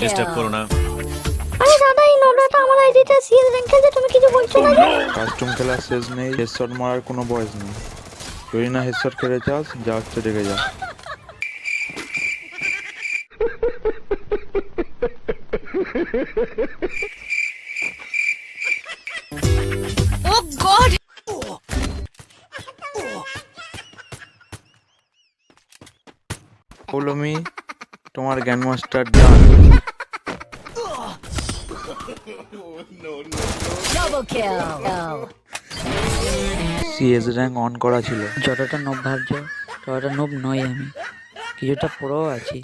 Disturb করো না। আরে দাদা, এই নোবরাটা আমার আইডিতে সিএস র্যাঙ্ক খেলছে, তুমি কিছু বলছো না যে? কাস্টম খেলার শেষ নেই, হেডশট মারার কোনো বয়স নেই। যদি না হেডশট খেলে চাস, যা হচ্ছে রেগে যা। Oh God! Follow me, তোমার grand master done. Double kill. CS rank on করা ছিল। যতটা নোব ভাবছো ততটা নোব নই আমি, কিছুটা পুরো আছি।